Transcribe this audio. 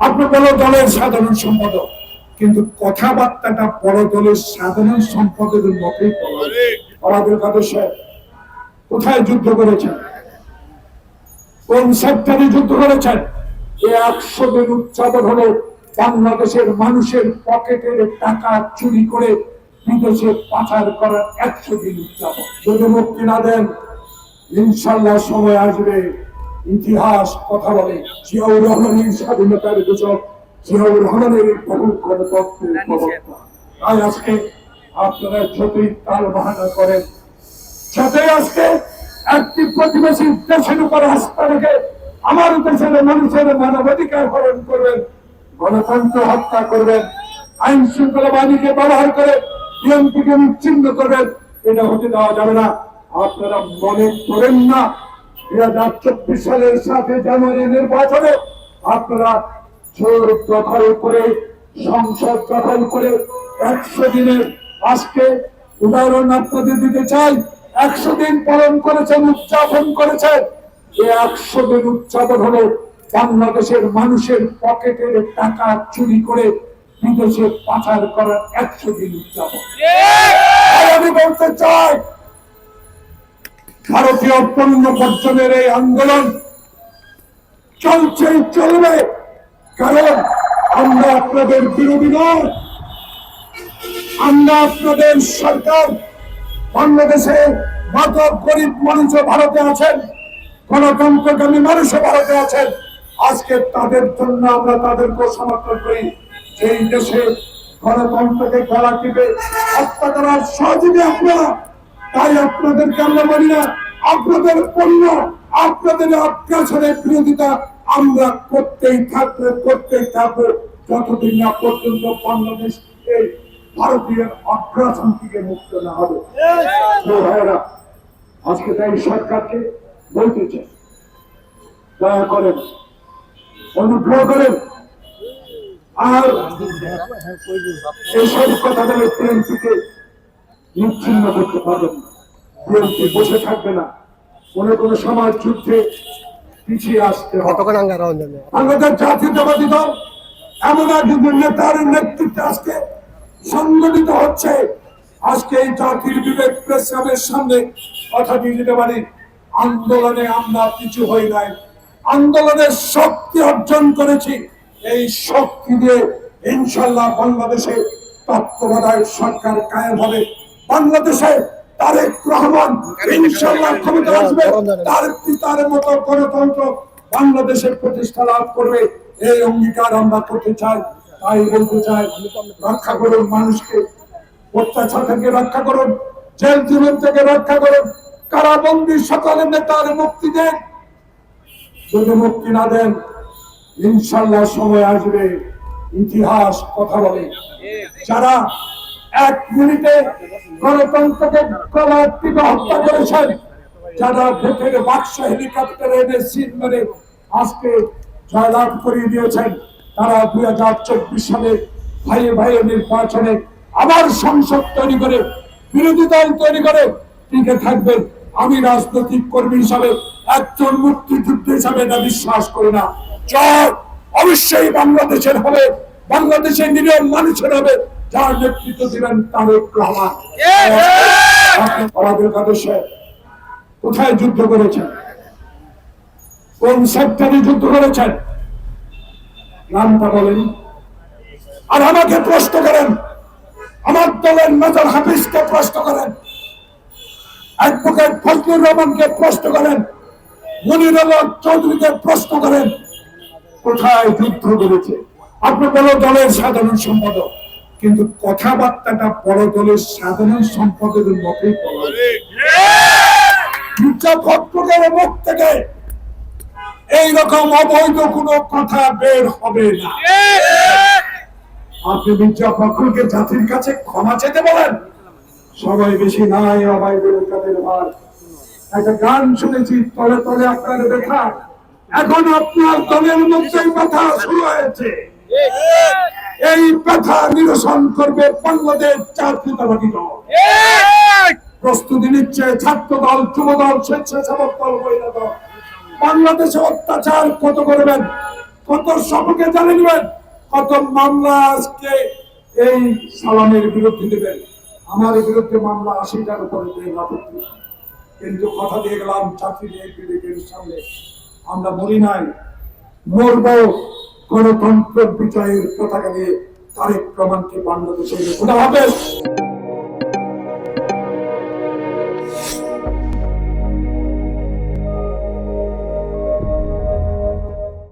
আপনি বড় দলের সাধারণ সম্পাদক, কিন্তু কথাবার্তাটা বড় দলের সাধারণ সম্পাদকের মতোই আমাদের কাছে কোথায় যুদ্ধ করেছেন, কোন সেক্টরে যুদ্ধ করেছেন? 100 দিন উদযাপন হলো বাংলাদেশের মানুষের পকেটের টাকা চুরি করে বিদেশে পাচার করার 100 দিন উদযাপন। যদি মুক্তি না দেন, ইনশাল্লাহ সময় আসবে, ইতিহাস কথা বলে জিয়াউর রহমানের স্বাধীনতার ঘোষক, জিয়াউর রহমানের বহু গণতন্ত্রের প্রবক্তা। তাই আজকে আপনারা যতই তাল বাহানা করেন, যাতে আজকে একটি প্রতিবেশী দেশের উপর আস্থা রেখে আমার দেশের মানুষের মানবাধিকার হরণ করবেন, গণতন্ত্র হত্যা করবেন, আইন শৃঙ্খলা বাহিনীকে ব্যবহার করে বিএনপিকে বিচ্ছিন্ন করবেন, এটা হতে দেওয়া যাবে না। আপনারা মনে করেন না 2024 সালের 7 জানুয়ারি নির্বাচনে আপনারা জোর দখল করে সংসদ দখল করে 100 দিনের আজকে উদাহরণ আপনাদের দিতে চাই। 100 দিন পালন করেছেন, উদযাপন করেছেন। এই 100 দিন উদযাপন হলো বাংলাদেশের মানুষের পকেটের টাকা চুরি করে বিদেশে পাচার করার 100 দিন উদযাপন। আমি বলতে চাই, ভারতীয় পণ্য বর্জনের এই আন্দোলন চলছেই চলবে, কারণ আমরা আপনাদের বিরোধী নয়, আমরা আপনাদের সরকার। বাংলাদেশে মাদক গরিব মানুষও ভারতে আছেন, গণতন্ত্রকামী মানুষও ভারতে আছেন। আজকে তাদের জন্য আমরা তাদেরকে সমর্থন করি। এই দেশে গণতন্ত্রকে গলা টিপে হত্যা করার সহযোগী আপনারা, তাই আপনাদেরকে আমরা বলি না আপনাদের পণ্য, আপনাদের অত্যাচারের বিরোধিতা আমরা করতেই থাকবো যতদিন না পর্যন্ত বাংলাদেশ এই ভারতীয় অগ্রাসন থেকে মুক্ত না হবে। আজকে তাই সরকারকে বলতেছে, দয়া করেন, অনুগ্রহ করেন, আর এইসব কথা বলে বিএনপিকে নিচ্ছিন্ন করতে পারবেন না। বিএনপি বসে থাকবে না, কোনো সমাজ যুদ্ধে পিছিয়ে আসতে হবে। আমাদের জাতীয়তাবাদী দল এমন একজন নেতার নেতৃত্বে আজকে সংগঠিত হচ্ছে। আজকে এই জাতির বিবেক প্রেস ক্লাবের সামনে কথা দিয়ে দিতে পারি, আন্দোলনে আমরা কিছু হই নাই, আন্দোলনের শক্তি অর্জন করেছি। এই শক্তি দিয়ে ইনশাল্লাহ বাংলাদেশে তত্ত্বাবধায়ক সরকার কায়েম হবে। বাংলাদেশে তারেক রহমান ইনশাল্লাহ ক্ষমতা আসবে, তার পিতার মতো গণতন্ত্র বাংলাদেশে প্রতিষ্ঠা লাভ করবে। এই অঙ্গীকার আমরা করতে চাই। তাই বলতে চাই, রক্ষা করুন মানুষকে, অত্যাচার থেকে রক্ষা করুন, জেল জীবন থেকে রক্ষা করুন, কারাবন্দী সকলের নেতার মুক্তি দেন। যদি মুক্তি না দেন, ইনশাল্লাহ সময় আসবে, ইতিহাস কথা বলে যারা 1 মিনিটে গণতন্ত্রকে গলা টিপে হত্যা করেছেন, যারা ভোটের বাক্স হেলিকপ্টারে এনে সিল মেরে আজকে জয়লাভ করিয়ে দিয়েছেন, তারা 2024 সালে ভাইয়ে ভাইয়ে নির্বাচনে আবার সংসদ তৈরি করে বিরোধী দল তৈরি করে টিকে থাকবেন। আমি রাজনৈতিক কর্মী হিসাবে, একজন মুক্তিযুদ্ধ হিসাবে এটা বিশ্বাস করি না। জয় অবশ্যই বাংলাদেশের হবে, বাংলাদেশের নিরীহ মানুষের হবে, যার নেতৃত্ব দিবেন তারেক রহমান। আমাদের কাছে কোথায় যুদ্ধ করেছেন, কোন সেক্টরে যুদ্ধ করেছেন, নামটা বলেন। আর আমাকে প্রশ্ন করেন, আমার দলের মেজর হাফিজকে প্রশ্ন করেন, অ্যাডভোকেট ফজলুর রহমানকে প্রশ্ন করেন, মনির আলম চৌধুরীকে প্রশ্ন করেন, কোথায় যুদ্ধ করেছে। আপনি বড় দলের সাধারণ সম্পাদক, কিন্তু কথাবার্তাটা বড় দলের সাধারণ সম্পাদকের মতোই ভদ্রকের মুখ থেকে এইরকম অবৈধ কোনো কথা বের হবে না। আপনি মির্জা ফখরুলকে জাতির কাছে ক্ষমা চেতে বলেন, সবাই বেশি নাই অবাইদের কাদের ভার। একটা গান শুনেছি, তলে তলে আপনার দেখা, এখন আপনার দলের মধ্যে কথা শুরু হয়েছে। এই কথা নিরসন করবে বাংলাদেশ জাতীয়তাবাদী দল। প্রস্তুতি নিচ্ছে ছাত্র দল, যুব দল, স্বেচ্ছাসেবক দল, মহিলা দল। বাংলাদেশে অত্যাচার কত করবেন, কত সবকে জানিয়ে নেবেন, কত মামলা আজকে এই সালামের বিরুদ্ধে দেবেন। আমার বিরুদ্ধে মামলা 80টার উপরে দেয় না, কিন্তু কথা দিয়ে গেলাম চাকরির সামনে আমরা মরি নাই, মরব গণতন্ত্র বিজয়ের পতাকা নিয়ে। তারেক রহমানকে বাংলাদেশে খোদা হাফেজ।